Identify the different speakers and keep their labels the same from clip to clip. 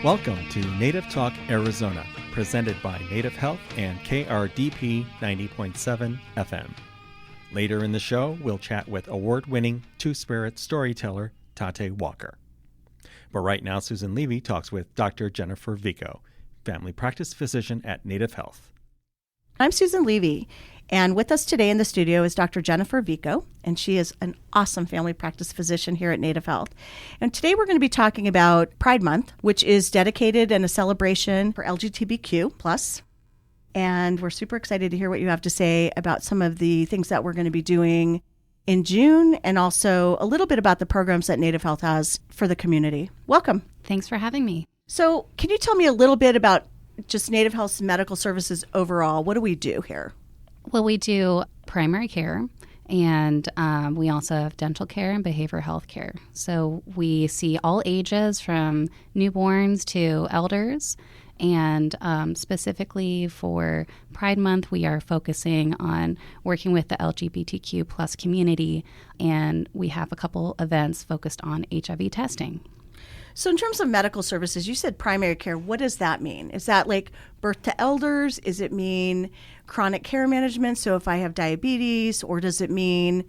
Speaker 1: Welcome to Native Talk Arizona, presented by Native Health and KRDP 90.7 FM. Later in the show, we'll chat with award-winning Two-Spirit storyteller Taté Walker. But right now, Susan Levy talks with Dr. Jennifer Veaco, family practice physician at Native Health.
Speaker 2: I'm Susan Levy, and with us today in the studio is Dr. Jennifer Veaco, and she is an awesome family practice physician here at Native Health. And today we're going to be talking about Pride Month, which is dedicated and a celebration for LGBTQ+. And we're super excited to hear what you have to say about some of the things that we're going to be doing in June, and also a little bit about the programs that Native Health has for the community. Welcome.
Speaker 3: Thanks for having me.
Speaker 2: So can you tell me a little bit about just Native Health's medical services overall? What do we do here?
Speaker 3: Well, we do primary care, and we also have dental care and behavioral health care. So we see all ages from newborns to elders. And specifically for Pride Month, we are focusing on working with the LGBTQ plus community, and we have a couple events focused on HIV testing.
Speaker 2: So in terms of medical services, you said primary care. What does that mean? Is that like birth to elders? Does it mean chronic care management? So if I have diabetes, or does it mean,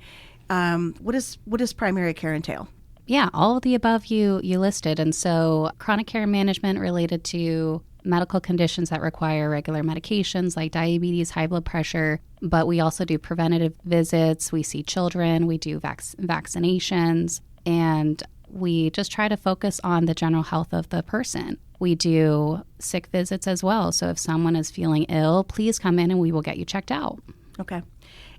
Speaker 2: what does primary care entail?
Speaker 3: Yeah, all of the above you listed. And so chronic care management related to medical conditions that require regular medications like diabetes, high blood pressure, but we also do preventative visits. We see children, we do vaccinations, and we just try to focus on the general health of the person. We do sick visits as well. So if someone is feeling ill, please come in and we will get you checked out.
Speaker 2: Okay.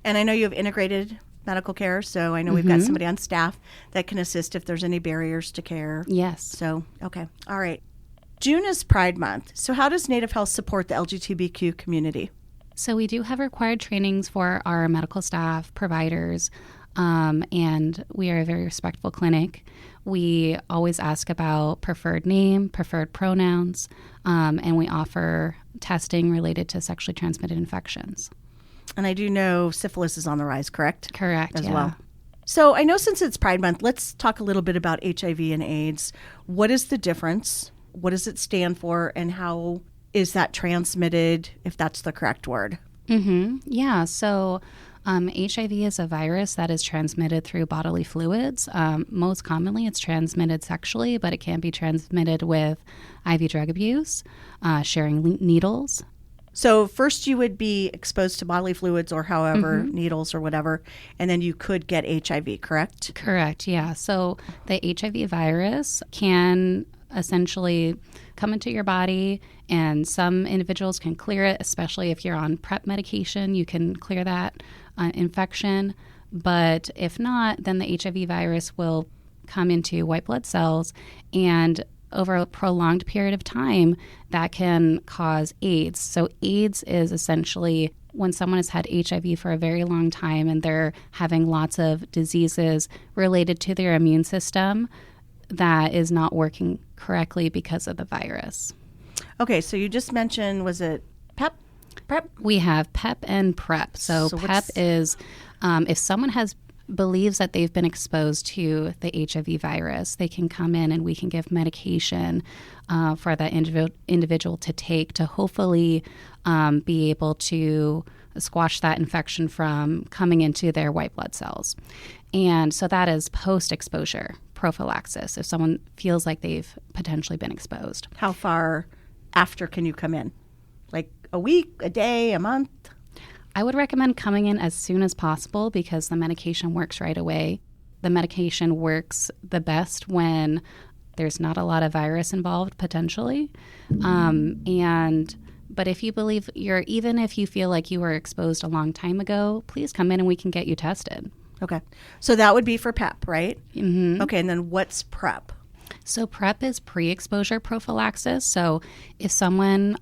Speaker 2: And I know you have integrated medical care, so I know we've got somebody on staff that can assist if there's any barriers to care.
Speaker 3: Yes.
Speaker 2: So, okay. All right. June is Pride Month. So how does Native Health support the LGBTQ community?
Speaker 3: So we do have required trainings for our medical staff, providers, and we are a very respectful clinic. We always ask about preferred name, preferred pronouns, and we offer testing related to sexually transmitted infections.
Speaker 2: And I do know syphilis is on the rise, correct?
Speaker 3: Correct,
Speaker 2: as well. So I know since it's Pride Month, let's talk a little bit about HIV and AIDS. What is the difference? What does it stand for? And how is that transmitted, if that's the correct word?
Speaker 3: Yeah, so HIV is a virus that is transmitted through bodily fluids. Most commonly, it's transmitted sexually, but it can be transmitted with IV drug abuse, sharing needles.
Speaker 2: So first you would be exposed to bodily fluids or however, needles or whatever, and then you could get HIV, correct?
Speaker 3: Correct, yeah. So the HIV virus can essentially come into your body, and some individuals can clear it, especially if you're on PrEP medication. You can clear that infection. But if not, then the HIV virus will come into white blood cells, and over a prolonged period of time, that can cause AIDS. So AIDS is essentially when someone has had HIV for a very long time and they're having lots of diseases related to their immune system that is not working correctly because of the virus.
Speaker 2: Okay, so you just mentioned, was it PEP? PrEP?
Speaker 3: We have PEP and PrEP. So PEP is if someone believes that they've been exposed to the HIV virus, they can come in and we can give medication for that individual to take to hopefully be able to squash that infection from coming into their white blood cells. And so that is post-exposure prophylaxis if someone feels like they've potentially been exposed.
Speaker 2: How far after can you come in? Like a week, a day, a month?
Speaker 3: I would recommend coming in as soon as possible because the medication works right away. The medication works the best when there's not a lot of virus involved potentially. But if you believe even if you feel like you were exposed a long time ago, please come in and we can get you tested.
Speaker 2: Okay. So that would be for PEP, right?
Speaker 3: Mm-hmm.
Speaker 2: Okay. And then what's PrEP?
Speaker 3: So PrEP is pre-exposure prophylaxis. So if someone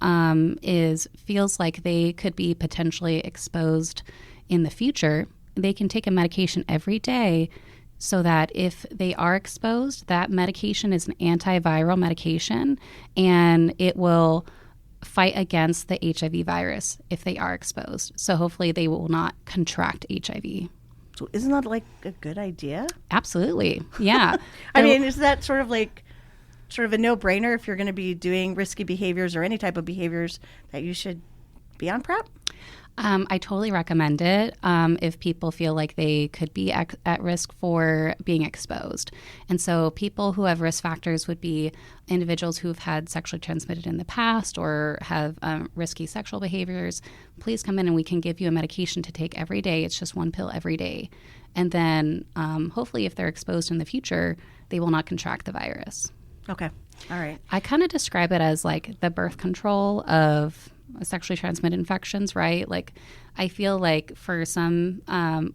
Speaker 3: feels like they could be potentially exposed in the future, they can take a medication every day so that if they are exposed, that medication is an antiviral medication and it will fight against the HIV virus if they are exposed. So hopefully they will not contract HIV.
Speaker 2: So isn't that like a good idea?
Speaker 3: Absolutely. Yeah.
Speaker 2: I mean, is that sort of like sort of a no-brainer if you're going to be doing risky behaviors or any type of behaviors that you should be on PrEP?
Speaker 3: I totally recommend it if people feel like they could be at risk for being exposed. And so people who have risk factors would be individuals who have had sexually transmitted in the past or have risky sexual behaviors. Please come in and we can give you a medication to take every day. It's just one pill every day. And then hopefully if they're exposed in the future, they will not contract the virus.
Speaker 2: Okay. All right.
Speaker 3: I kind of describe it as like the birth control of sexually transmitted infections, right? Like, I feel like for some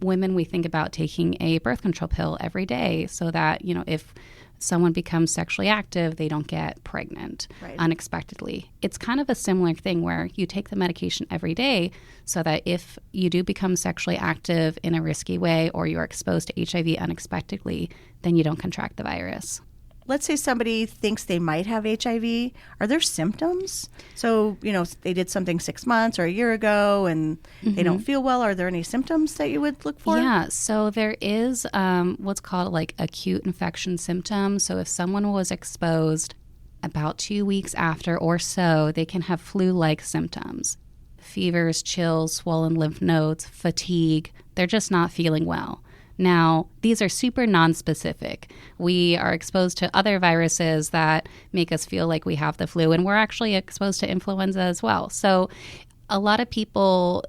Speaker 3: women, we think about taking a birth control pill every day so that, if someone becomes sexually active, they don't get pregnant unexpectedly. It's kind of a similar thing where you take the medication every day so that if you do become sexually active in a risky way or you're exposed to HIV unexpectedly, then you don't contract the virus.
Speaker 2: Let's say somebody thinks they might have HIV. Are there symptoms? So, they did something 6 months or a year ago and they don't feel well. Are there any symptoms that you would look for?
Speaker 3: Yeah, so there is what's called like acute infection symptoms. So if someone was exposed about 2 weeks after or so, they can have flu-like symptoms. Fevers, chills, swollen lymph nodes, fatigue. They're just not feeling well. Now, these are super nonspecific. We are exposed to other viruses that make us feel like we have the flu, and we're actually exposed to influenza as well. So a lot of people,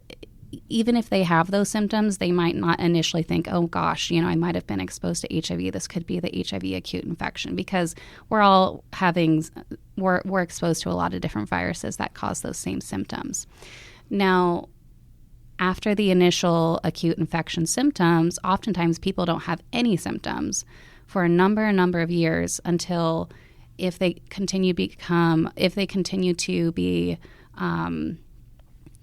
Speaker 3: even if they have those symptoms, they might not initially think, oh gosh, I might have been exposed to HIV. This could be the HIV acute infection, because we're exposed to a lot of different viruses that cause those same symptoms. Now, after the initial acute infection symptoms, oftentimes people don't have any symptoms for a number of years until if they continue to be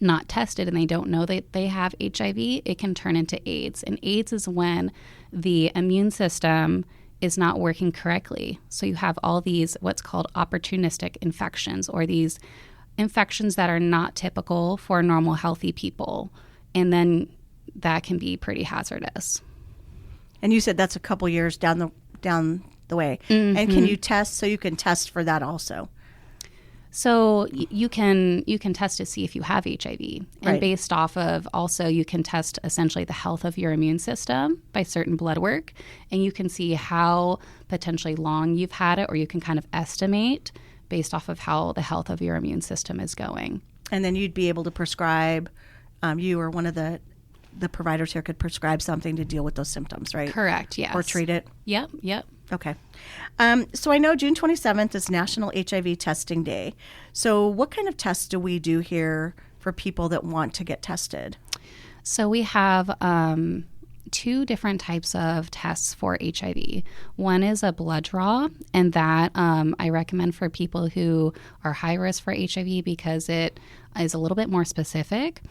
Speaker 3: not tested and they don't know that they have HIV, it can turn into AIDS. And AIDS is when the immune system is not working correctly. So you have all these what's called opportunistic infections, or these infections that are not typical for normal, healthy people. And then that can be pretty hazardous.
Speaker 2: And you said that's a couple years down the way. Mm-hmm. And can you test? So you can test for that also.
Speaker 3: So you can test to see if you have HIV. And based off of also, you can test essentially the health of your immune system by certain blood work. And you can see how potentially long you've had it, or you can kind of estimate based off of how the health of your immune system is going. And
Speaker 2: then you'd be able to prescribe, you or one of the providers here could prescribe something to deal with those symptoms, right?
Speaker 3: Correct, yes.
Speaker 2: Or treat it?
Speaker 3: Yep.
Speaker 2: Okay. So I know June 27th is National HIV Testing Day. So what kind of tests do we do here for people that want to get tested?
Speaker 3: So we have two different types of tests for HIV. One is a blood draw, and that I recommend for people who are high risk for HIV because it is a little bit more specific.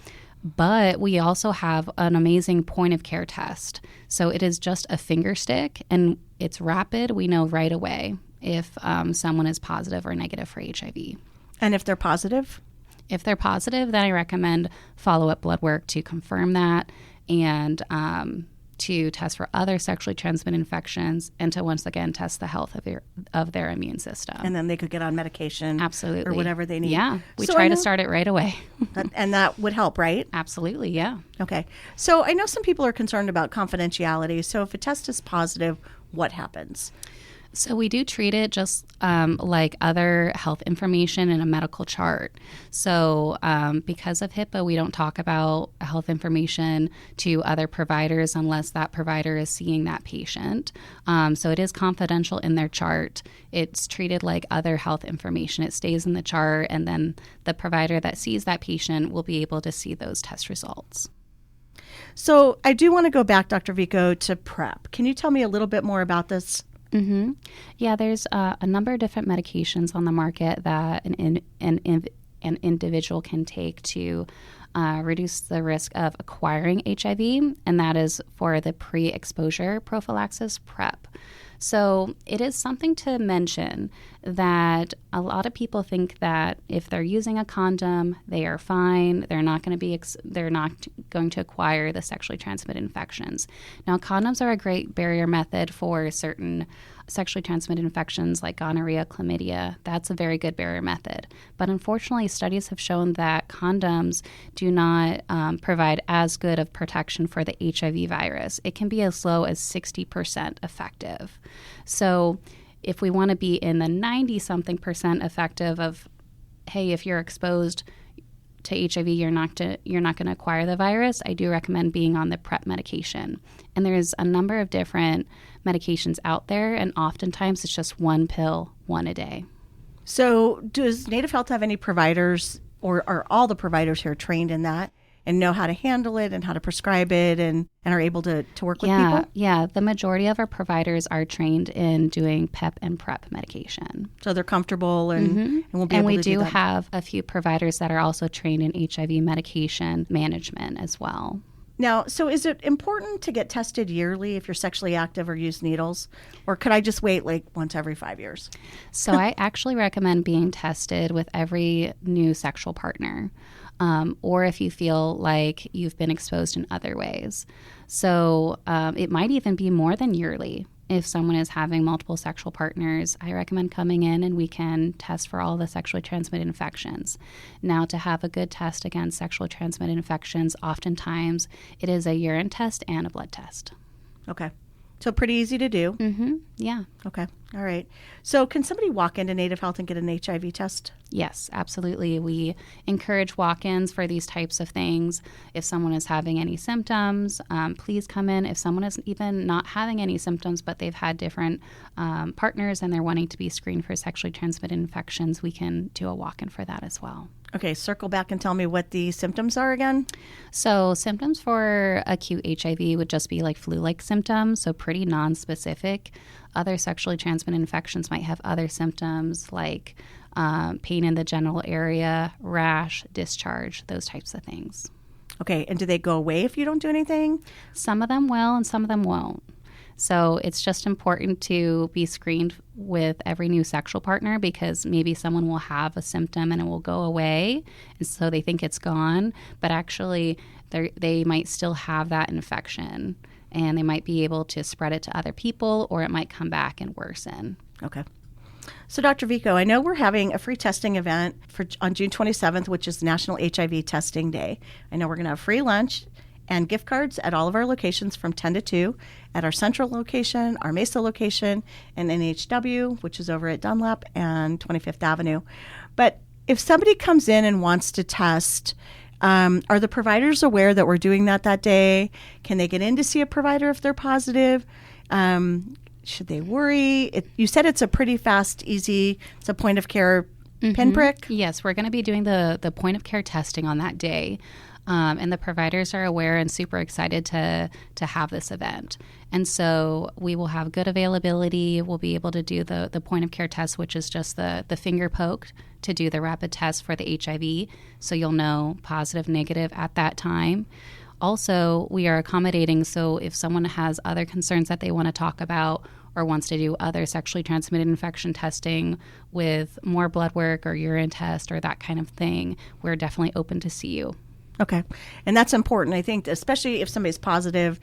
Speaker 3: But we also have an amazing point of care test. So it is just a finger stick, and it's rapid. We know right away if someone is positive or negative for HIV.
Speaker 2: And if they're positive?
Speaker 3: If they're positive, then I recommend follow-up blood work to confirm that, and to test for other sexually transmitted infections, and to once again test the health of their immune system.
Speaker 2: And then they could get on medication.
Speaker 3: Absolutely.
Speaker 2: Or whatever they need.
Speaker 3: Yeah. We try to start it right away.
Speaker 2: And that would help, right?
Speaker 3: Absolutely, yeah.
Speaker 2: Okay. So I know some people are concerned about confidentiality. So if a test is positive, what happens?
Speaker 3: So we do treat it just like other health information in a medical chart. So because of HIPAA, we don't talk about health information to other providers unless that provider is seeing that patient. So it is confidential in their chart. It's treated like other health information. It stays in the chart, and then the provider that sees that patient will be able to see those test results.
Speaker 2: So I do want to go back, Dr. Veaco, to PrEP. Can you tell me a little bit more about this?
Speaker 3: Mm-hmm. Yeah, there's a number of different medications on the market that an individual can take to reduce the risk of acquiring HIV, and that is for the pre-exposure prophylaxis PrEP. So it is something to mention that a lot of people think that if they're using a condom, they are fine. They're not going to acquire the sexually transmitted infections. Now, condoms are a great barrier method for certain sexually transmitted infections like gonorrhea, chlamydia. That's a very good barrier method. But unfortunately, studies have shown that condoms do not provide as good of protection for the HIV virus. It can be as low as 60% effective. So if we want to be in the 90-something% effective of, hey, if you're exposed to HIV, you're not going to acquire the virus, I do recommend being on the PrEP medication. And there's a number of different medications out there, and oftentimes it's just one pill, one a day.
Speaker 2: So does Native Health have any providers, or are all the providers here trained in that and know how to handle it and how to prescribe it and are able to work with people?
Speaker 3: Yeah, the majority of our providers are trained in doing PEP and PrEP medication.
Speaker 2: So they're comfortable and will be able to do that.
Speaker 3: And we do have a few providers that are also trained in HIV medication management as well.
Speaker 2: Now, so is it important to get tested yearly if you're sexually active or use needles? Or could I just wait like once every 5 years?
Speaker 3: So I actually recommend being tested with every new sexual partner, or if you feel like you've been exposed in other ways. So it might even be more than yearly. If someone is having multiple sexual partners, I recommend coming in and we can test for all the sexually transmitted infections. Now, to have a good test against sexually transmitted infections, oftentimes it is a urine test and a blood test.
Speaker 2: Okay. So pretty easy to do.
Speaker 3: Mm-hmm. Yeah.
Speaker 2: Okay. All right. So can somebody walk into Native Health and get an HIV test?
Speaker 3: Yes, absolutely. We encourage walk-ins for these types of things. If someone is having any symptoms, please come in. If someone is even not having any symptoms, but they've had different partners and they're wanting to be screened for sexually transmitted infections, we can do a walk-in for that as well.
Speaker 2: Okay, circle back and tell me what the symptoms are again.
Speaker 3: So symptoms for acute HIV would just be like flu-like symptoms, so pretty non-specific. Other sexually transmitted infections might have other symptoms like pain in the genital area, rash, discharge, those types of things.
Speaker 2: Okay, and do they go away if you don't do anything?
Speaker 3: Some of them will and some of them won't. So it's just important to be screened with every new sexual partner because maybe someone will have a symptom and it will go away, and so they think it's gone, but actually they might still have that infection, and they might be able to spread it to other people, or it might come back and worsen.
Speaker 2: Okay. So, Dr. Veaco, I know we're having a free testing event on June 27th, which is National HIV Testing Day. I know we're going to have free lunch and gift cards at all of our locations from 10 to 2 at our Central location, our Mesa location, and NHW, which is over at Dunlap and 25th Avenue. But if somebody comes in and wants to test, are the providers aware that we're doing that day? Can they get in to see a provider if they're positive? Should they worry? You said it's a pretty fast, easy, it's a point of care pinprick?
Speaker 3: Yes, we're going to be doing the point of care testing on that day. And the providers are aware and super excited to have this event. And so we will have good availability. We'll be able to do the point of care test, which is just the finger poke to do the rapid test for the HIV. So you'll know positive, negative at that time. Also, we are accommodating. So if someone has other concerns that they want to talk about or wants to do other sexually transmitted infection testing with more blood work or urine test or that kind of thing, we're definitely open to see you.
Speaker 2: Okay. And that's important, I think, especially if somebody's positive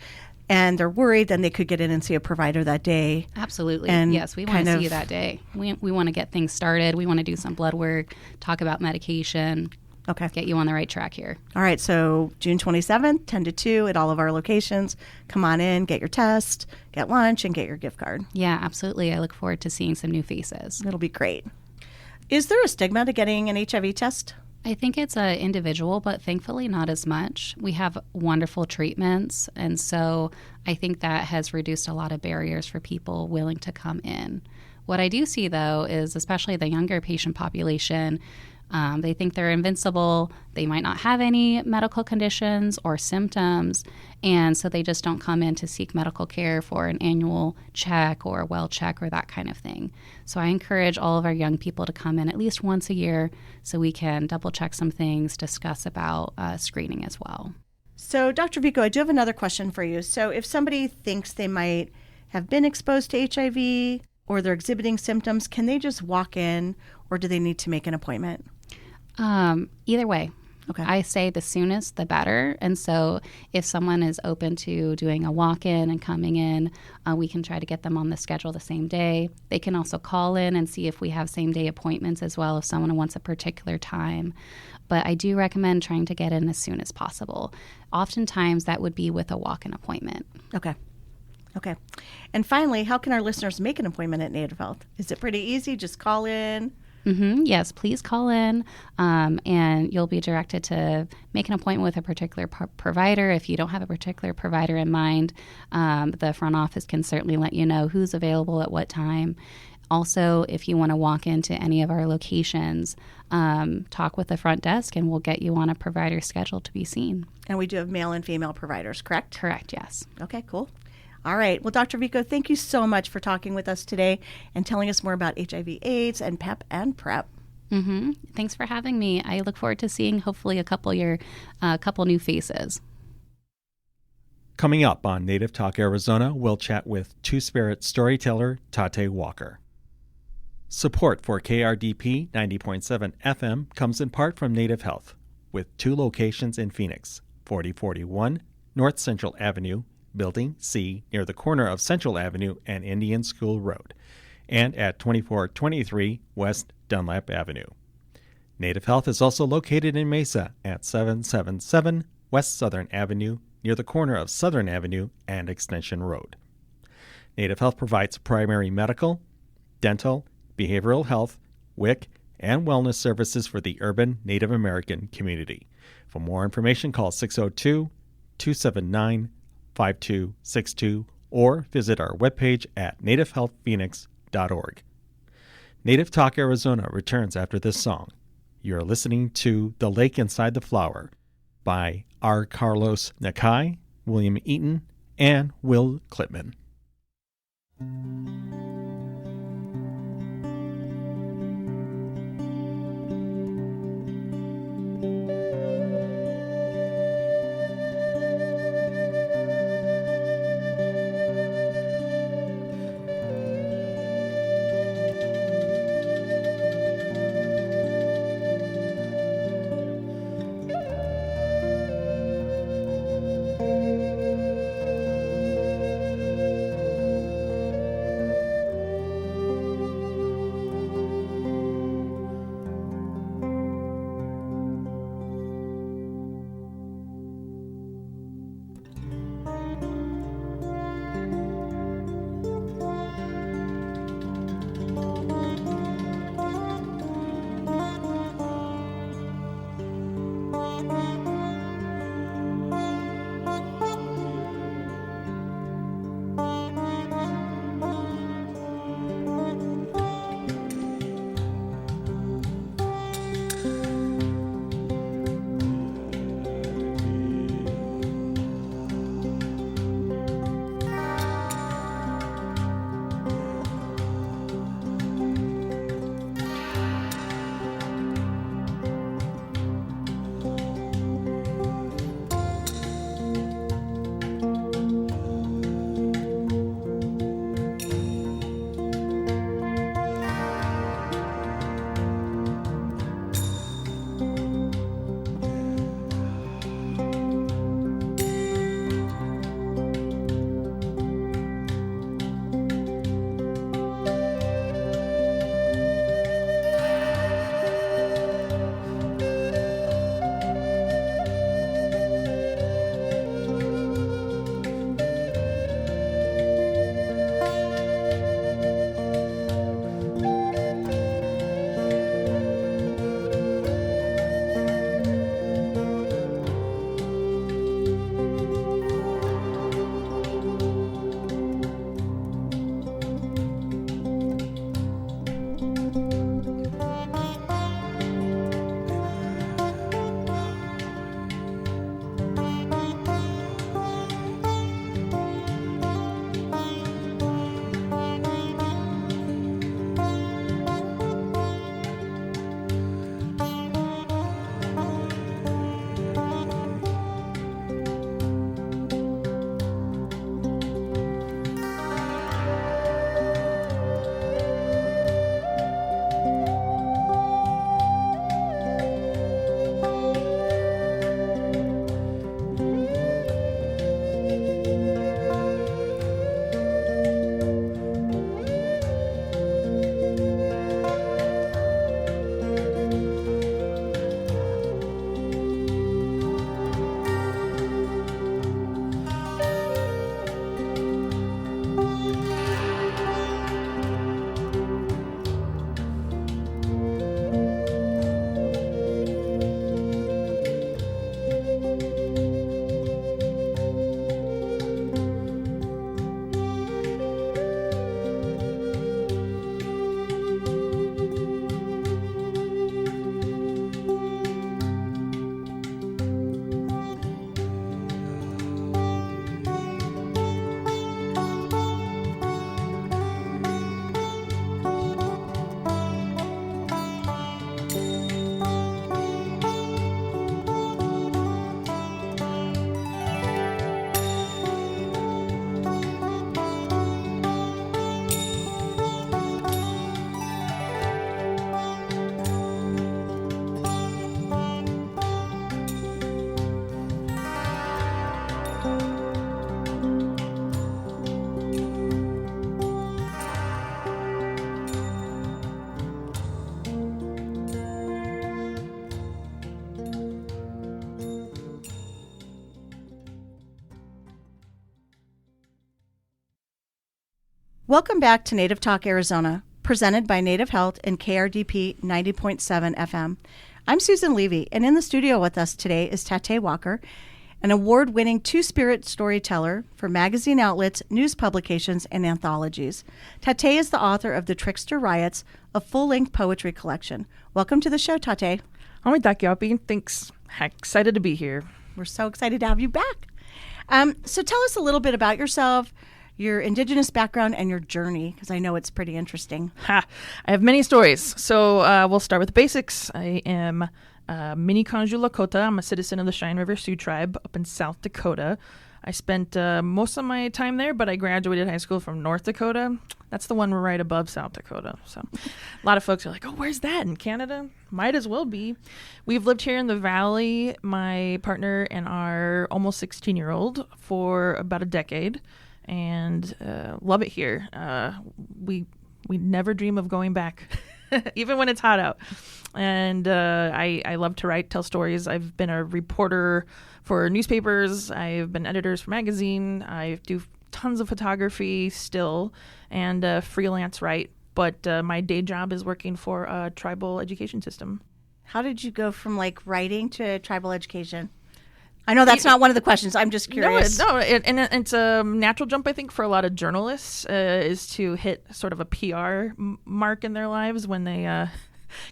Speaker 2: and they're worried, then they could get in and see a provider that day.
Speaker 3: Absolutely.
Speaker 2: And
Speaker 3: yes, we want to see you that day. We want to get things started. We want to do some blood work, talk about medication.
Speaker 2: Okay.
Speaker 3: Get you on the right track here.
Speaker 2: All right. So June 27th, 10 to 2 at all of our locations. Come on in, get your test, get lunch, and get your gift card.
Speaker 3: Yeah, absolutely. I look forward to seeing some new faces.
Speaker 2: It'll be great. Is there a stigma to getting an HIV test?
Speaker 3: I think it's individual, but thankfully not as much. We have wonderful treatments, and so I think that has reduced a lot of barriers for people willing to come in. What I do see, though, is especially the younger patient population, they think they're invincible. They might not have any medical conditions or symptoms, and so they just don't come in to seek medical care for an annual check or a well check or that kind of thing. So I encourage all of our young people to come in at least once a year so we can double check some things, discuss about screening as well.
Speaker 2: So, Dr. Veaco, I do have another question for you. So if somebody thinks they might have been exposed to HIV or they're exhibiting symptoms, can they just walk in or do they need to make an appointment?
Speaker 3: Either way.
Speaker 2: Okay.
Speaker 3: I say the soonest, the better. And so if someone is open to doing a walk-in and coming in, we can try to get them on the schedule the same day. They can also call in and see if we have same-day appointments as well if someone wants a particular time. But I do recommend trying to get in as soon as possible. Oftentimes, that would be with a walk-in appointment.
Speaker 2: Okay. Okay. And finally, how can our listeners make an appointment at Native Health? Is it pretty easy? Just call in?
Speaker 3: Yes, please call in and you'll be directed to make an appointment with a particular provider. If you don't have a particular provider in mind, the front office can certainly let you know who's available at what time. Also, if you want to walk into any of our locations, talk with the front desk and we'll get you on a provider schedule to be seen.
Speaker 2: And we do have male and female providers, correct?
Speaker 3: Correct, yes.
Speaker 2: Okay, cool. All right. Well, Dr. Veaco, thank you so much for talking with us today and telling us more about HIV/AIDS and PEP and PrEP.
Speaker 3: Thanks for having me. I look forward to seeing hopefully a couple new faces.
Speaker 1: Coming up on Native Talk Arizona, we'll chat with Two-Spirit storyteller Taté Walker. Support for KRDP 90.7 FM comes in part from Native Health, with 2 locations in Phoenix, 4041 North Central Avenue, Building C, near the corner of Central Avenue and Indian School Road, and at 2423 West Dunlap Avenue. Native Health is also located in Mesa at 777 West Southern Avenue, near the corner of Southern Avenue and Extension Road. Native Health provides primary medical, dental, behavioral health, WIC, and wellness services for the urban Native American community. For more information, call 602-279-5262 or visit our webpage at nativehealthphoenix.org. Native Talk Arizona returns after this song. You're listening to The Lake Inside the Flower by R. Carlos Nakai, William Eaton, and Will Klipman.
Speaker 2: Welcome back to Native Talk Arizona, presented by Native Health and KRDP 90.7 FM. I'm Susan Levy, and in the studio with us today is Taté Walker, an award-winning two-spirit storyteller for magazine outlets, news publications, and anthologies. Taté is the author of The Trickster Riots, a full-length poetry collection. Welcome to the show, Taté.
Speaker 4: Thanks. Excited to be here.
Speaker 2: We're so excited to have you back. So tell us a little bit about yourself, your Indigenous background, and your journey, because I know it's pretty interesting.
Speaker 4: I have many stories. So we'll start with the basics. I am Mini Kanju Lakota. I'm a citizen of the Cheyenne River Sioux tribe up in South Dakota. I spent most of my time there, but I graduated high school from North Dakota. That's the one right above South Dakota. So a lot of folks are like, oh, where's that? In Canada? Might as well be. We've lived here in the Valley, my partner and our almost 16-year-old, for about a decade, and love it here. We never dream of going back, even when it's hot out. And I love to write, tell stories. I've been a reporter for newspapers. I've been editors for magazine. I do tons of photography still, and freelance write. But my day job is working for a tribal education system.
Speaker 2: How did you go from writing to tribal education? I know that's not one of the questions. I'm just curious.
Speaker 4: It's a natural jump, I think, for a lot of journalists is to hit sort of a PR mark in their lives when they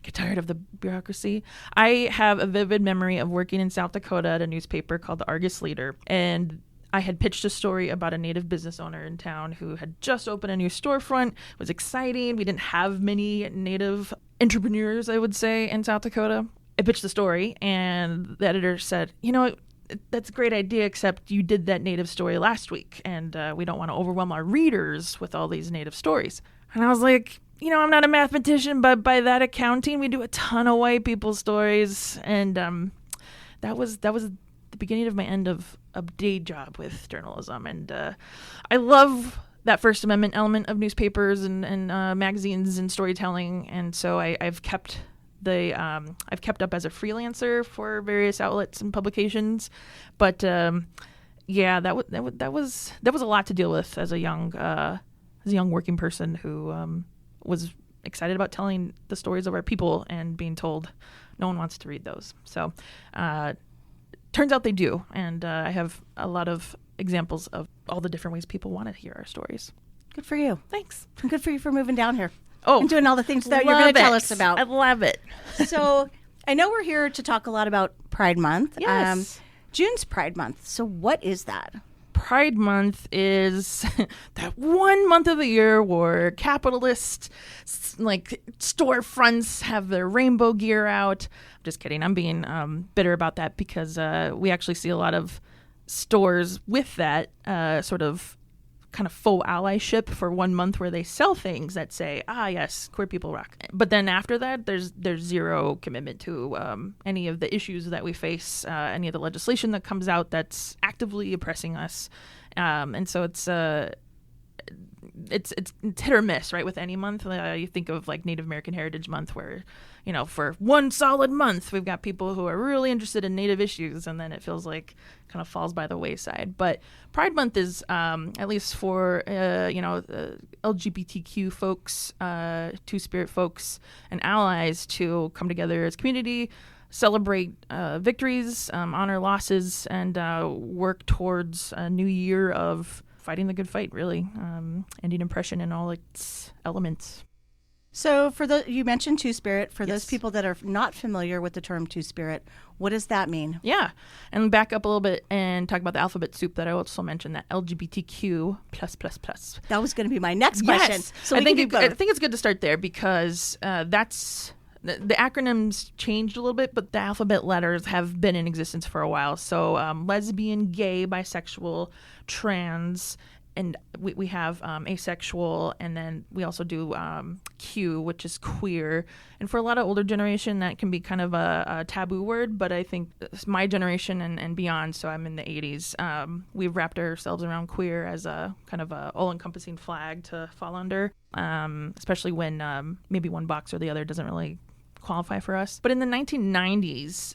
Speaker 4: get tired of the bureaucracy. I have a vivid memory of working in South Dakota at a newspaper called the Argus Leader, and I had pitched a story about a Native business owner in town who had just opened a new storefront. It was exciting. We didn't have many Native entrepreneurs, I would say, in South Dakota. I pitched the story, and the editor said, that's a great idea, except you did that Native story last week, and we don't want to overwhelm our readers with all these Native stories. And I was like, I'm not a mathematician, but by that accounting, we do a ton of white people stories. And that was the beginning of my end of a day job with journalism. And I love that First Amendment element of newspapers and magazines and storytelling. And so I've kept up as a freelancer for various outlets and publications. But that was a lot to deal with as a young working person who was excited about telling the stories of our people and being told no one wants to read those. So turns out they do. And I have a lot of examples of all the different ways people want to hear our stories.
Speaker 2: Good for you.
Speaker 4: Thanks.
Speaker 2: And good for you for moving down here.
Speaker 4: Oh,
Speaker 2: and doing all the things that you're going to tell us about.
Speaker 4: I love it.
Speaker 2: So I know we're here to talk a lot about Pride Month.
Speaker 4: Yes.
Speaker 2: June's Pride Month. So what is that?
Speaker 4: Pride Month is that one month of the year where capitalist storefronts have their rainbow gear out. I'm just kidding. I'm being bitter about that because we actually see a lot of stores with that sort of kind of faux allyship for 1 month where they sell things that say, yes, queer people rock. But then after that, there's zero commitment to any of the issues that we face, any of the legislation that comes out that's actively oppressing us. And so it's hit or miss, right? With any month, you think of Native American Heritage Month, where for one solid month we've got people who are really interested in Native issues, and then it feels like kind of falls by the wayside. But Pride Month is at least for LGBTQ folks, Two-Spirit folks, and allies to come together as community, celebrate victories, honor losses, and work towards a new year of fighting the good fight, really, ending oppression in all its elements.
Speaker 2: So you mentioned Two-Spirit. For those
Speaker 4: Yes.
Speaker 2: people that are not familiar with the term Two-Spirit, what does that mean?
Speaker 4: Yeah, and back up a little bit and talk about the alphabet soup that I also mentioned, that LGBTQ+++.
Speaker 2: That was going to be my next question.
Speaker 4: Yes.
Speaker 2: So
Speaker 4: I think it's good to start there because that's the acronyms changed a little bit, but the alphabet letters have been in existence for a while. So lesbian, gay, bisexual, trans, and we have asexual, and then we also do Q, which is queer. And for a lot of older generation, that can be kind of a taboo word, but I think my generation and beyond, so I'm in the 80s, we've wrapped ourselves around queer as a kind of a all-encompassing flag to fall under, especially when maybe one box or the other doesn't really qualify for us. But in the 1990s,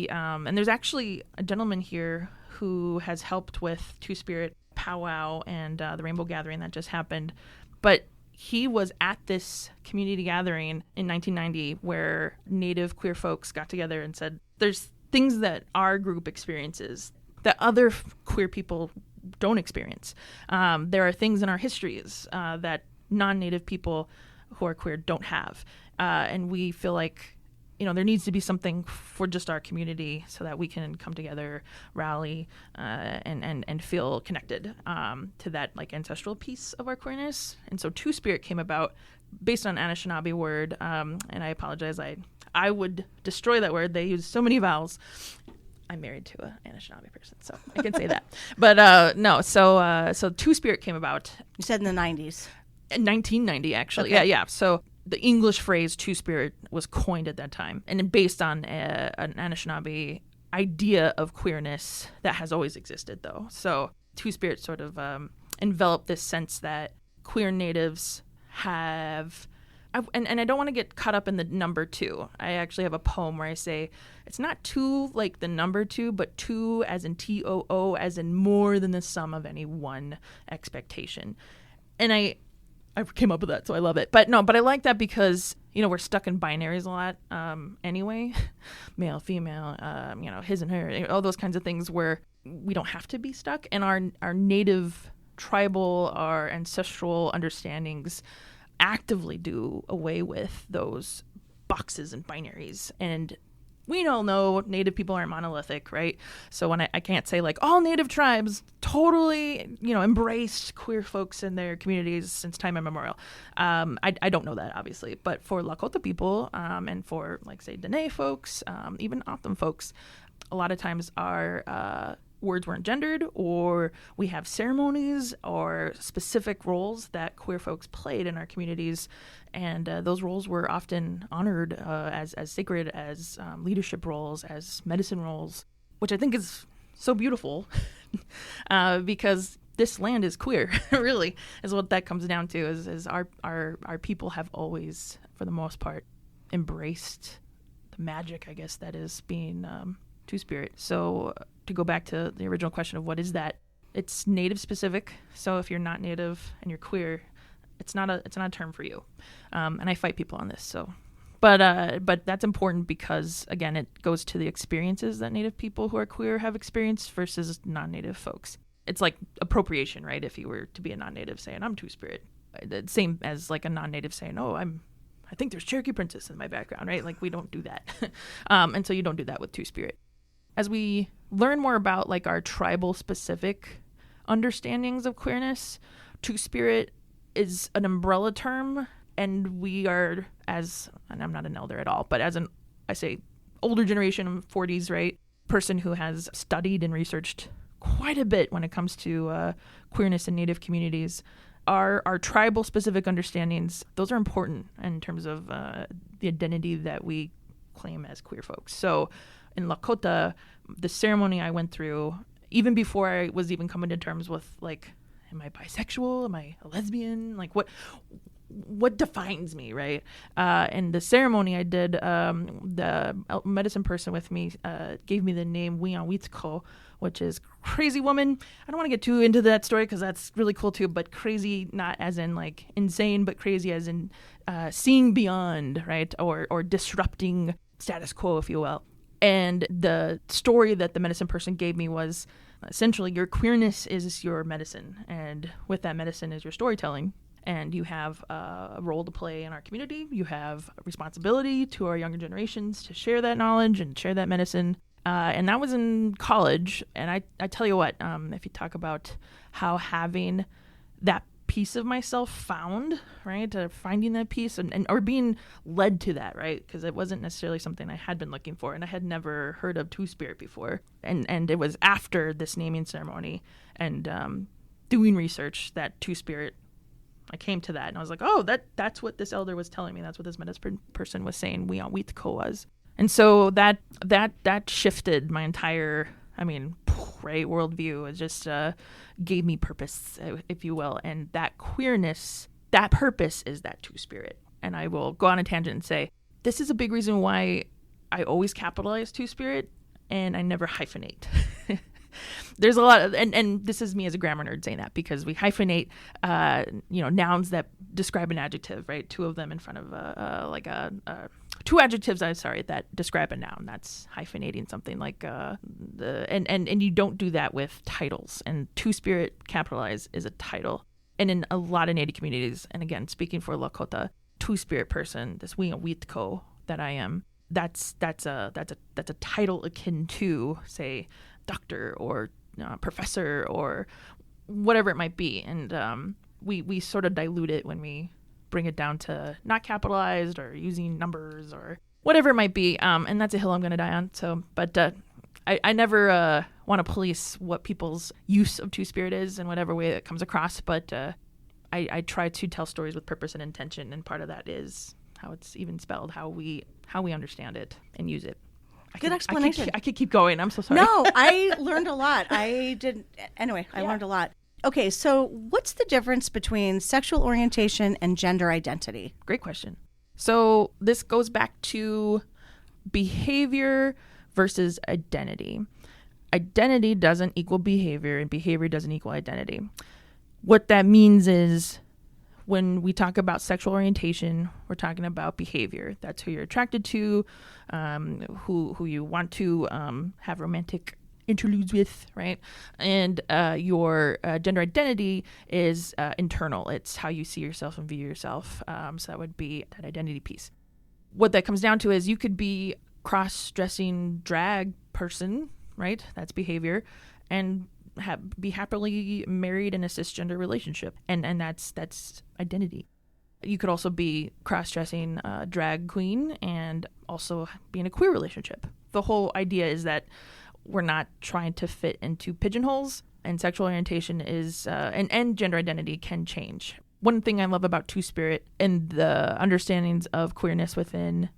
Speaker 4: and there's actually a gentleman here who has helped with Two-Spirit Powwow and the Rainbow Gathering that just happened. But he was at this community gathering in 1990 where Native queer folks got together and said, there's things that our group experiences that other queer people don't experience. There are things in our histories that non-Native people who are queer don't have. And we feel like, there needs to be something for just our community so that we can come together, rally, and feel connected to that like ancestral piece of our queerness. And so Two-Spirit came about based on Anishinaabe word. And I apologize, I would destroy that word. They use so many vowels. I'm married to an Anishinaabe person, so I can say that. But no, so Two-Spirit came about.
Speaker 2: You said in the 90s.
Speaker 4: In 1990, actually.
Speaker 2: Okay.
Speaker 4: Yeah. So the English phrase Two-Spirit was coined at that time, and based on an Anishinaabe idea of queerness that has always existed, though. So Two-Spirit sort of enveloped this sense that queer natives have... And I don't want to get caught up in the number two. I actually have a poem where I say it's not two like the number two, but two as in TOO, as in more than the sum of any one expectation. And I came up with that, so I love it. But I like that because, we're stuck in binaries a lot anyway. Male, female, his and her, all those kinds of things where we don't have to be stuck. And our native, tribal, our ancestral understandings actively do away with those boxes and binaries. And we all know Native people aren't monolithic, right? So when I can't say like all Native tribes totally, embraced queer folks in their communities since time immemorial. I don't know that, obviously. But for Lakota people and for, like, say, Dene folks, even O'odham folks, a lot of times our words weren't gendered, or we have ceremonies or specific roles that queer folks played in our communities, and those roles were often honored as sacred, as leadership roles, as medicine roles, which I think is so beautiful because this land is queer, really, is what that comes down to, is our people have always, for the most part, embraced the magic, I guess, that is being Two-Spirit. So to go back to the original question of what is that, it's Native specific. So if you're not Native and you're queer, it's not a term for you. And I fight people on this. So, but that's important because, again, it goes to the experiences that Native people who are queer have experienced versus non-Native folks. It's like appropriation, right? If you were to be a non-Native saying I'm Two-Spirit, same as like a non-Native saying, oh, I think there's Cherokee Princess in my background, right? Like, we don't do that. And so you don't do that with Two-Spirit. As we learn more about like our tribal specific understandings of queerness, Two-Spirit is an umbrella term, and we are, and I'm not an elder at all, but as I say, older generation, 40s, right, person who has studied and researched quite a bit when it comes to queerness in Native communities, our tribal specific understandings, those are important in terms of the identity that we claim as queer folks. So in Lakota, the ceremony I went through, even before I was even coming to terms with, like, am I bisexual? Am I a lesbian? Like, what defines me, right? And the ceremony I did, the medicine person with me gave me the name Weaco, which is crazy woman. I don't want to get too into that story because that's really cool too, but crazy not as in like insane, but crazy as in seeing beyond, right? Or disrupting status quo, if you will. And the story that the medicine person gave me was essentially your queerness is your medicine, and with that medicine is your storytelling. And you have a role to play in our community. You have a responsibility to our younger generations to share that knowledge and share that medicine. And that was in college. And I tell you what, if you talk about how having that piece of myself found, right, finding that piece and or being led to that, right, because it wasn't necessarily something I had been looking for, and I had never heard of Two-Spirit before. And it was after this naming ceremony and doing research that Two-Spirit, I came to that, and I was like, oh, that's what this elder was telling me. That's what this medicine person was saying Weaco was. And so that shifted my entire, right, worldview. It just gave me purpose, if you will. And that queerness, that purpose is that Two-Spirit. And I will go on a tangent and say, this is a big reason why I always capitalize Two-Spirit and I never hyphenate. there's a lot of, and this is me as a grammar nerd saying that, because we hyphenate, nouns that describe an adjective, right? Two of them in front of two adjectives, that describe a noun. That's hyphenating something like and you don't do that with titles. And two-spirit capitalized is a title. And in a lot of Native communities, and again, speaking for Lakota, two-spirit person, this Veaco that I am, that's a title akin to, say, doctor or professor or whatever it might be. And we sort of dilute it when we bring it down to not capitalized or using numbers or whatever it might be. And that's a hill I'm going to die on. So, but I never want to police what people's use of two-spirit is in whatever way it comes across. But I try to tell stories with purpose and intention. And part of that is how it's even spelled, how we understand it and use it.
Speaker 2: Good explanation.
Speaker 4: I could keep going. I'm so sorry.
Speaker 2: No, I learned a lot. I learned a lot. Okay, so what's the difference between sexual orientation and gender identity?
Speaker 4: Great question. So this goes back to behavior versus identity. Identity doesn't equal behavior, and behavior doesn't equal identity. What that means is, when we talk about sexual orientation, we're talking about behavior. That's who you're attracted to, who you want to have romantic interludes with, right? And your gender identity is internal. It's how you see yourself and view yourself. So that would be that identity piece. What that comes down to is you could be cross-dressing drag person, right? That's behavior, and be happily married in a cisgender relationship, and that's identity. You could also be cross-dressing drag queen and also be in a queer relationship. The whole idea is that we're not trying to fit into pigeonholes, and sexual orientation is and gender identity can change. One thing I love about Two-Spirit and the understandings of queerness within,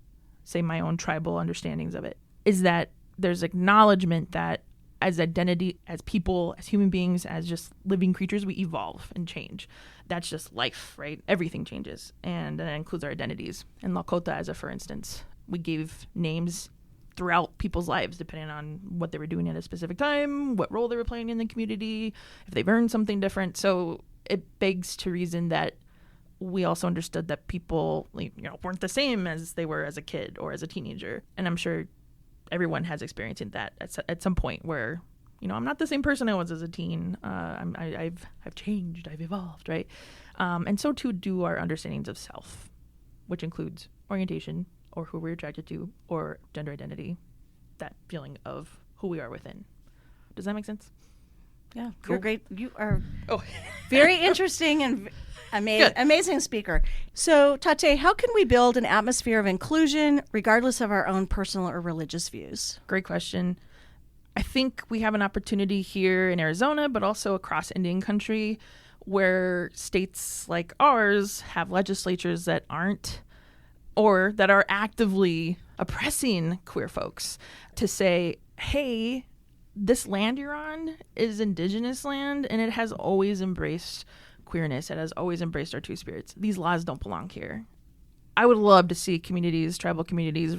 Speaker 4: say, my own tribal understandings of it, is that there's acknowledgement that as identity, as people, as human beings, as just living creatures, we evolve and change. That's just life, right? Everything changes, and that includes our identities. In Lakota, as a for instance, we gave names throughout people's lives, depending on what they were doing at a specific time, what role they were playing in the community, if they've earned something different. So it begs to reason that we also understood that people, weren't the same as they were as a kid or as a teenager. And I'm sure everyone has experienced that at some point where, I'm not the same person I was as a teen. I've changed, I've evolved, right? And so too do our understandings of self, which includes orientation, or who we're attracted to, or gender identity, that feeling of who we are within. Does that make sense?
Speaker 2: Yeah,
Speaker 4: cool.
Speaker 2: You're great. You are very interesting and amazing speaker. So, Taté, how can we build an atmosphere of inclusion regardless of our own personal or religious views?
Speaker 4: Great question. I think we have an opportunity here in Arizona, but also across Indian country, where states like ours have legislatures that aren't, or that are actively oppressing queer folks, to say, hey, this land you're on is indigenous land, and it has always embraced queerness. It has always embraced our two spirits. These laws don't belong here. I would love to see tribal communities,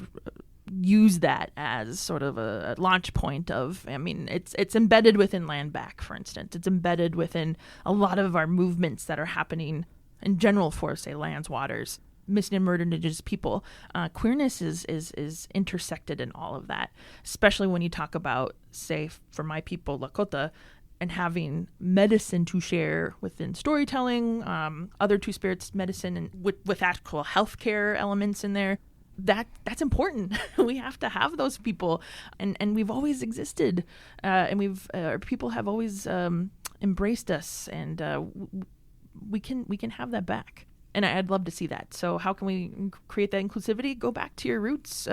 Speaker 4: use that as sort of a launch point of, it's embedded within Land Back, for instance. It's embedded within a lot of our movements that are happening in general for, say, lands, waters, missing and murdered indigenous people. Queerness is intersected in all of that, especially when you talk about, say, for my people, Lakota, and having medicine to share within storytelling, other two spirits medicine, and with actual healthcare elements in there. That's important. We have to have those people, and we've always existed, and our people have always embraced us, and we can have that back. And I'd love to see that. So how can we create that inclusivity? Go back to your roots,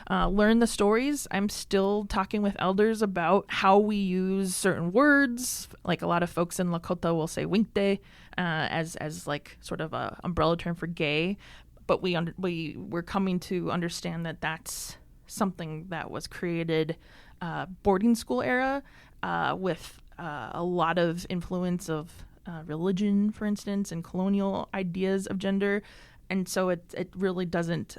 Speaker 4: learn the stories. I'm still talking with elders about how we use certain words. Like a lot of folks in Lakota will say winkte as like sort of a umbrella term for gay. But we're coming to understand that that's something that was created boarding school era with a lot of influence of religion, for instance, and colonial ideas of gender. And so it really doesn't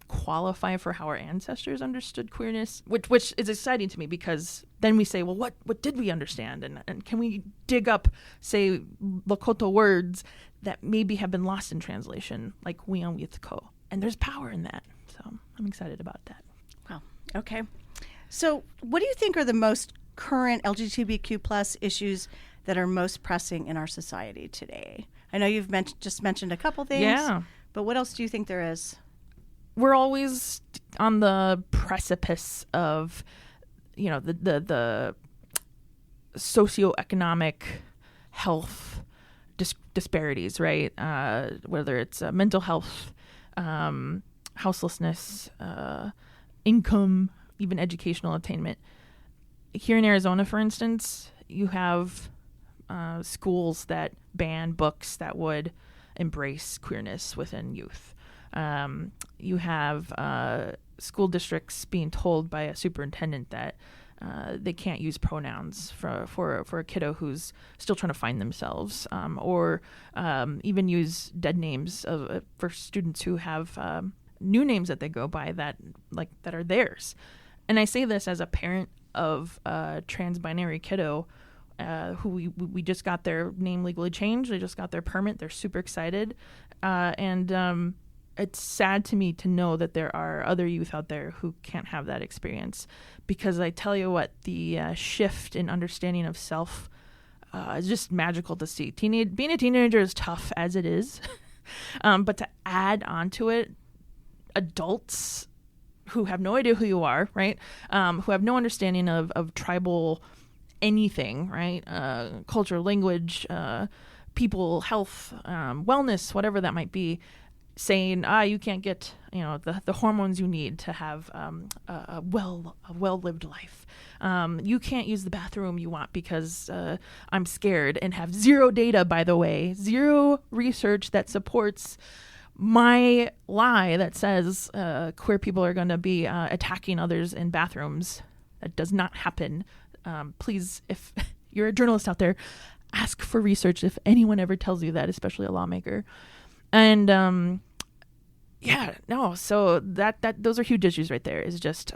Speaker 4: qualify for how our ancestors understood queerness, which is exciting to me, because then we say, well, what did we understand? And can we dig up, say, Lakota words that maybe have been lost in translation, like Veaco? And there's power in that. So I'm excited about that.
Speaker 2: Wow. Okay. So what do you think are the most current LGBTQ plus issues that are most pressing in our society today? I know you've just mentioned a couple things.
Speaker 4: Yeah.
Speaker 2: But what else do you think there is?
Speaker 4: We're always on the precipice of, the socioeconomic health disparities, right? Whether it's mental health, houselessness, income, even educational attainment. Here in Arizona, for instance, you have schools that ban books that would embrace queerness within youth. You have school districts being told by a superintendent that they can't use pronouns for a kiddo who's still trying to find themselves, or even use dead names for students who have new names that they go by that are theirs. And I say this as a parent of a trans-binary kiddo who we just got their name legally changed. They just got their permit. They're super excited. And it's sad to me to know that there are other youth out there who can't have that experience, because I tell you what, the shift in understanding of self is just magical to see. Being a teenager is tough as it is, but to add onto it adults who have no idea who you are, right? Who have no understanding of tribal anything, right? Culture, language, people, health, wellness, whatever that might be, saying, you can't get, the hormones you need to have a well-lived life. You can't use the bathroom you want because I'm scared, and have zero data, by the way, zero research that supports my lie that says queer people are going to be attacking others in bathrooms. That does not happen. Please, if you're a journalist out there, ask for research if anyone ever tells you that, especially a lawmaker. And so that those are huge issues right there. Is just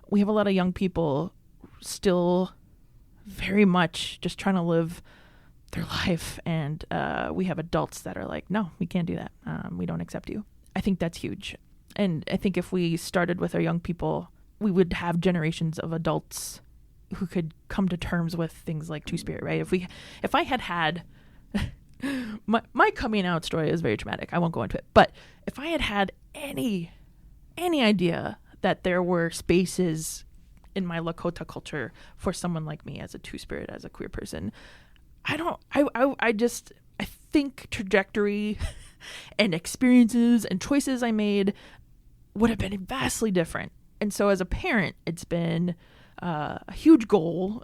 Speaker 4: we have a lot of young people still very much just trying to live their life, and we have adults that are like, no, we can't do that. We don't accept you. I think that's huge. And I think if we started with our young people, we would have generations of adults who could come to terms with things like Two-Spirit, right? If I had my coming out story is very traumatic. I won't go into it. But if I had any idea that there were spaces in my Lakota culture for someone like me as a Two-Spirit, as a queer person, I think trajectory and experiences and choices I made would have been vastly different. And so as a parent, it's been a huge goal,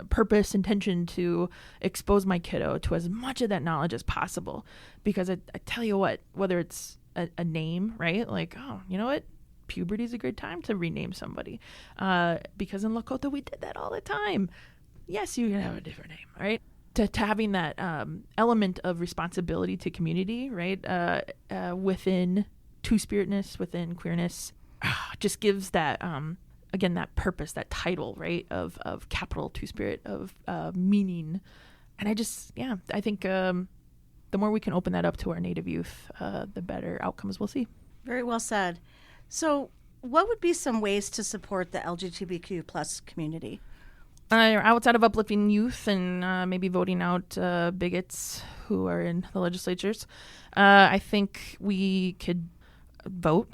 Speaker 4: purpose, intention to expose my kiddo to as much of that knowledge as possible. Because I tell you what, whether it's a name, right? Like, oh, you know what? Puberty is a great time to rename somebody. Because in Lakota, we did that all the time. Yes, you can have a different name, right? To having that element of responsibility to community, right? Within Two-Spiritness, within queerness, just gives that, again, that purpose, that title, right? Of capital Two-Spirit, of meaning. And I think the more we can open that up to our Native youth, the better outcomes we'll see.
Speaker 2: Very well said. So what would be some ways to support the LGBTQ plus community?
Speaker 4: Outside of uplifting youth and maybe voting out bigots who are in the legislatures, I think we could vote.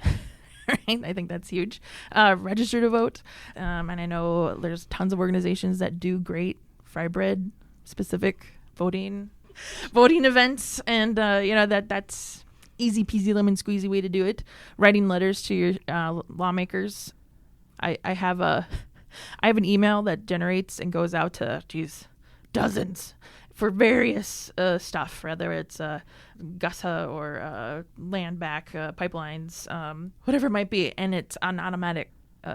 Speaker 4: Right? I think that's huge. Register to vote. And I know there's tons of organizations that do great fry bread specific voting events. And, that's easy peasy lemon squeezy way to do it. Writing letters to your lawmakers. I have an email that generates and goes out to, dozens for various stuff, whether it's GUSA or land back pipelines, whatever it might be. And it's an automatic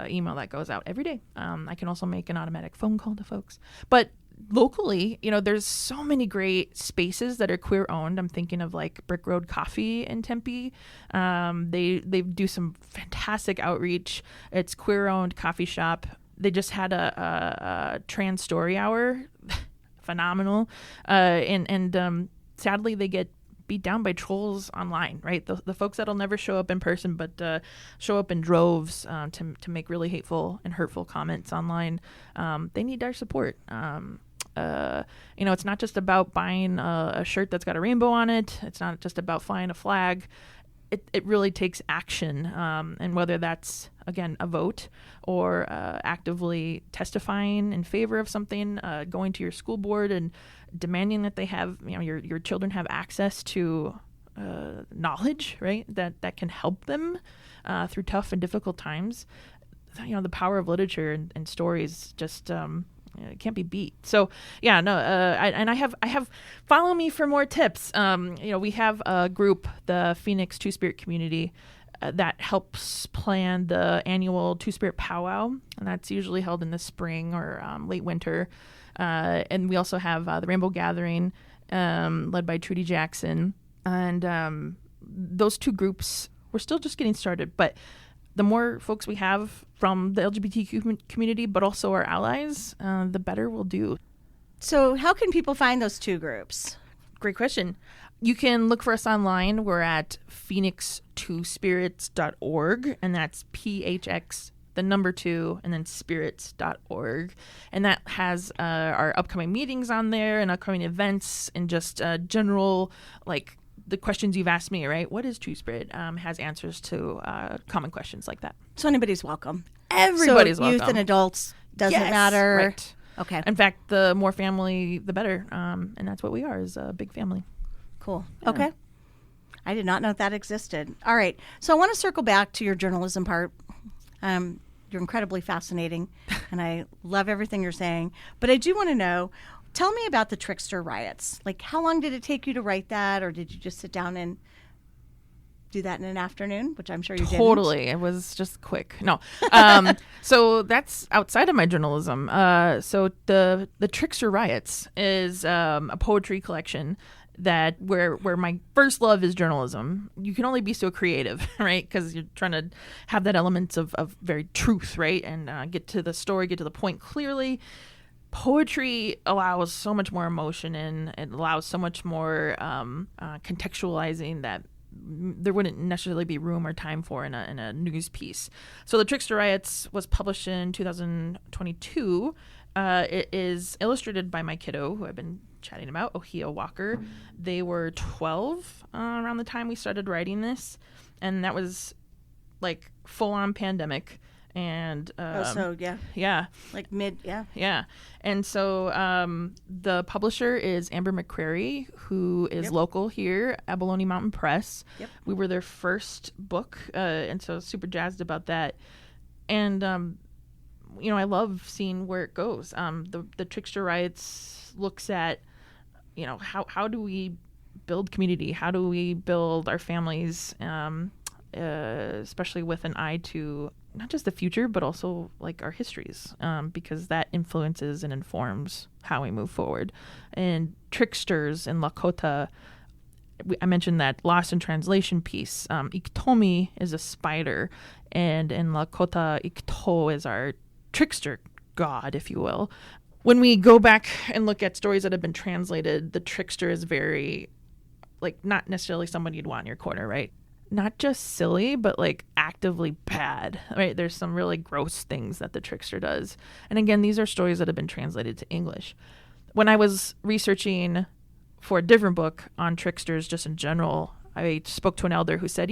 Speaker 4: email that goes out every day. I can also make an automatic phone call to folks. But locally, there's so many great spaces that are queer owned. I'm thinking of like Brick Road Coffee in Tempe. They do some fantastic outreach. It's queer owned coffee shop. They just had a trans story hour, phenomenal. And sadly, they get beat down by trolls online, right? The folks that'll never show up in person, but show up in droves to make really hateful and hurtful comments online. They need our support. It's not just about buying a shirt that's got a rainbow on it. It's not just about flying a flag. It really takes action. And whether that's, again, a vote or actively testifying in favor of something, going to your school board and demanding that they have, your children have access to knowledge, right? That can help them through tough and difficult times. The power of literature and stories just it can't be beat. So yeah, no, I have follow me for more tips. We have a group, the Phoenix Two-Spirit community, that helps plan the annual Two-Spirit powwow, and that's usually held in the spring or late winter. And we also have the Rainbow Gathering, led by Trudy Jackson, and those two groups, we're still just getting started, but the more folks we have from the LGBTQ community, but also our allies, the better we'll do.
Speaker 2: So how can people find those two groups?
Speaker 4: Great question. You can look for us online. We're at phoenix2spirits.org, and that's PHX, the number 2, and then spirits.org. And that has our upcoming meetings on there and upcoming events and just general, like, the questions you've asked me, right? What is Two-Spirit? Has answers to common questions like that.
Speaker 2: So anybody's welcome.
Speaker 4: Everybody's welcome.
Speaker 2: Youth and adults, doesn't matter.
Speaker 4: Right.
Speaker 2: Okay.
Speaker 4: In fact, the more family, the better. And that's what we are, is a big family.
Speaker 2: Cool.
Speaker 4: Yeah.
Speaker 2: Okay. I did not know that existed. All right. So I want to circle back to your journalism part. You're incredibly fascinating, and I love everything you're saying. But I do want to know, tell me about the Trickster riots. Like, how long did it take you to write that, or did you just sit down and do that in an afternoon, which I'm sure you didn't?
Speaker 4: Totally. It was just quick. No. So that's outside of my journalism. So the Trickster Riots is a poetry collection that where my first love is journalism. You can only be so creative, right? Because you're trying to have that element of very truth, right? And get to the story, get to the point clearly. Poetry allows so much more emotion, and it allows so much more contextualizing that there wouldn't necessarily be room or time for in a news piece. So the Trickster Riots was published in 2022. It is illustrated by my kiddo, who I've been chatting about, Ohia Walker. They were 12 around the time we started writing this, and that was like full-on pandemic. And yeah,
Speaker 2: like mid, yeah.
Speaker 4: Yeah. And so the publisher is Amber McCrary, who is local here, Abalone Mountain Press.
Speaker 2: Yep.
Speaker 4: We were their first book, and so super jazzed about that. And I love seeing where it goes. The Trickster Riots looks at, how do we build community? How do we build our families, especially with an eye to not just the future, but also like our histories, because that influences and informs how we move forward. And tricksters in Lakota, I mentioned that lost in translation piece. Iktomi is a spider, and in Lakota, Ikto is our trickster god, if you will. When we go back and look at stories that have been translated, the trickster is very, like, not necessarily someone you'd want in your corner, right? Not just silly, but like actively bad, right? There's some really gross things that the trickster does. And again, these are stories that have been translated to English. When I was researching for a different book on tricksters just in general, I spoke to an elder who said,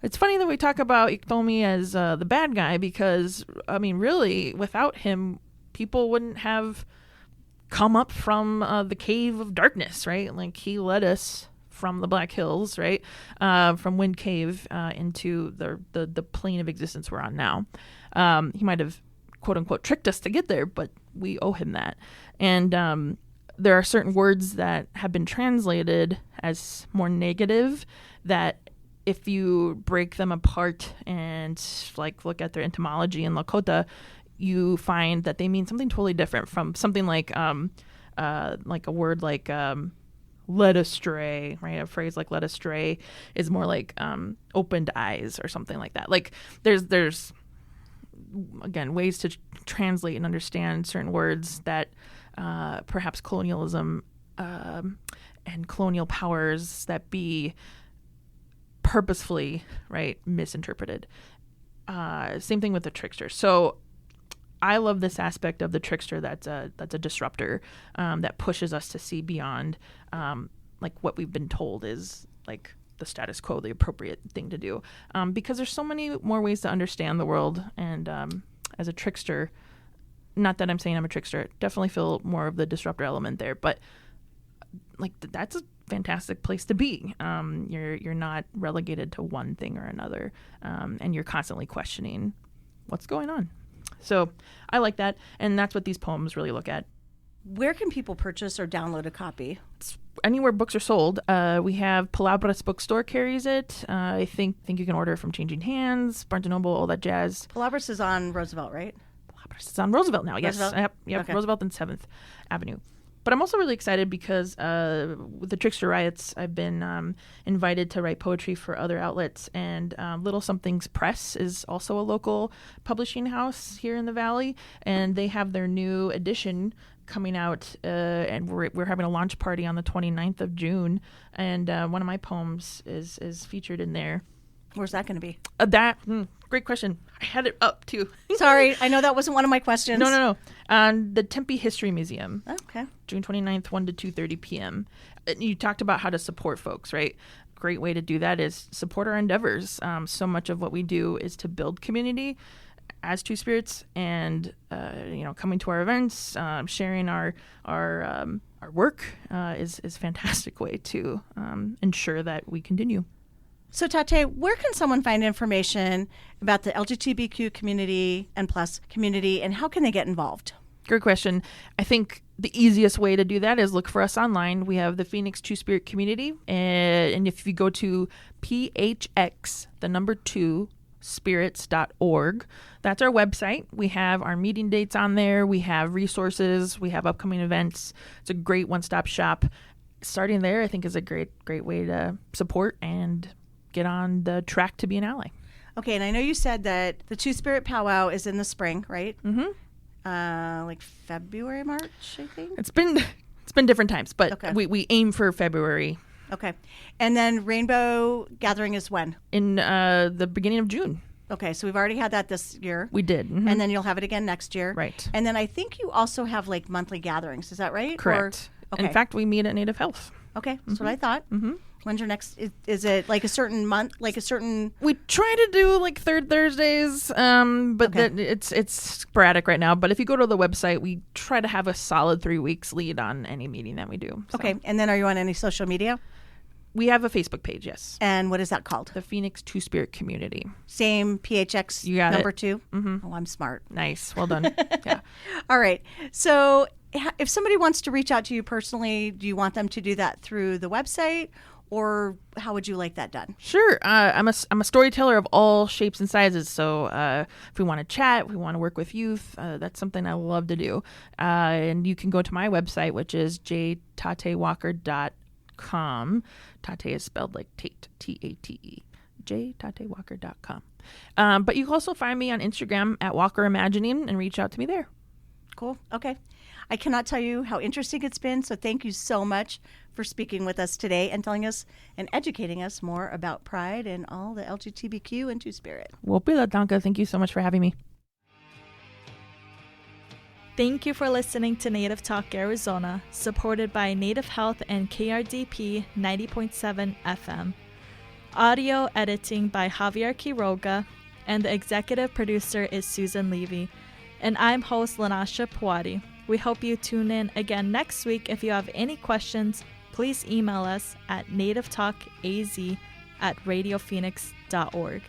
Speaker 4: it's funny that we talk about Iktomi as the bad guy, because, really, without him, people wouldn't have come up from the cave of darkness, right? Like, he led us from the Black Hills, right? From Wind Cave into the plane of existence we're on now. He might have, quote unquote, tricked us to get there, but we owe him that. And there are certain words that have been translated as more negative that if you break them apart and like look at their etymology in Lakota, you find that they mean something totally different from something like a word like led astray, right? A phrase like led astray is more like opened eyes or something like that. Like there's again ways to translate and understand certain words that perhaps colonialism and colonial powers that be purposefully, right, misinterpreted. Same thing with the trickster. So I love this aspect of the trickster that's a disruptor, that pushes us to see beyond like what we've been told is like the status quo, the appropriate thing to do, because there's so many more ways to understand the world. And as a trickster, not that I'm saying I'm a trickster, definitely feel more of the disruptor element there, but like that's a fantastic place to be. You're not relegated to one thing or another, and you're constantly questioning what's going on. So I like that, and that's what these poems really look at.
Speaker 2: Where can people purchase or download a copy?
Speaker 4: It's anywhere books are sold. We have Palabras Bookstore carries it. I think you can order it from Changing Hands, Barnes & Noble, all that jazz.
Speaker 2: Palabras is on Roosevelt, right?
Speaker 4: Palabras is on Roosevelt now, yes.
Speaker 2: Roosevelt?
Speaker 4: Yep.
Speaker 2: Okay.
Speaker 4: Roosevelt and 7th Avenue. But I'm also really excited because with the Trickster Riots, I've been invited to write poetry for other outlets. And Little Somethings Press is also a local publishing house here in the Valley. And they have their new edition coming out. And we're having a launch party on the 29th of June. And one of my poems is featured in there.
Speaker 2: Where's that going to be?
Speaker 4: Great question. I had it up too.
Speaker 2: Sorry, I know that wasn't one of my questions.
Speaker 4: No. The Tempe History Museum.
Speaker 2: Okay.
Speaker 4: June 29th, 1 to 2:30 p.m. You talked about how to support folks, right? Great way to do that is support our endeavors. So much of what we do is to build community as Two Spirits, and coming to our events, sharing our work is a fantastic way to ensure that we continue.
Speaker 2: So, Taté, where can someone find information about the LGBTQ community and plus community, and how can they get involved?
Speaker 4: Great question. I think the easiest way to do that is look for us online. We have the Phoenix Two Spirit community, and if you go to phx2spirits.org, that's our website. We have our meeting dates on there. We have resources. We have upcoming events. It's a great one-stop shop. Starting there, I think, is a great way to support and get on the track to be an ally.
Speaker 2: Okay, and I know you said that the Two Spirit Powwow is in the spring, right?
Speaker 4: Mm-hmm.
Speaker 2: Like February, March, I think?
Speaker 4: It's been different times, but
Speaker 2: okay.
Speaker 4: we aim for February.
Speaker 2: Okay. And then Rainbow Gathering is when?
Speaker 4: In the beginning of June.
Speaker 2: Okay, so we've already had that this year.
Speaker 4: We did. Mm-hmm.
Speaker 2: And then you'll have it again next year.
Speaker 4: Right.
Speaker 2: And then I think you also have like monthly gatherings. Is that right?
Speaker 4: Correct.
Speaker 2: Okay.
Speaker 4: In fact, we meet at Native Health.
Speaker 2: Okay, that's what I thought.
Speaker 4: Mm-hmm.
Speaker 2: When's your next? Is it like a certain month? Like a certain?
Speaker 4: We try to do like third Thursdays, but
Speaker 2: Okay.
Speaker 4: it's sporadic right now. But if you go to the website, we try to have a solid 3 weeks lead on any meeting that we do. So.
Speaker 2: Okay, and then are you on any social media?
Speaker 4: We have a Facebook page, yes.
Speaker 2: And what is that called?
Speaker 4: The Phoenix Two Spirit Community.
Speaker 2: Same PHX
Speaker 4: You got
Speaker 2: number
Speaker 4: it.
Speaker 2: 2?
Speaker 4: Mm-hmm.
Speaker 2: Oh, I'm smart.
Speaker 4: Nice. Well done. Yeah.
Speaker 2: All right. So if somebody wants to reach out to you personally, do you want them to do that through the website, or how would you like that done?
Speaker 4: Sure. I'm a storyteller of all shapes and sizes. So if we want to chat, we want to work with youth, that's something I love to do. And you can go to my website, which is jtatewalker.com. Taté is spelled like Tate, T-A-T-E. jtatewalker.com. But you can also find me on Instagram at Walker Imagining and reach out to me there.
Speaker 2: Cool. Okay. I cannot tell you how interesting it's been. So thank you so much for speaking with us today and telling us and educating us more about Pride and all the LGBTQ and Two Spirit.
Speaker 4: Well, Danka, thank you so much for having me.
Speaker 5: Thank you for listening to Native Talk Arizona, supported by Native Health and KRDP 90.7 FM. Audio editing by Javier Quiroga, and the executive producer is Susan Levy. And I'm host Lanasha Puari. We hope you tune in again next week. If you have any questions, please email us at nativetalkaz@radiophoenix.org.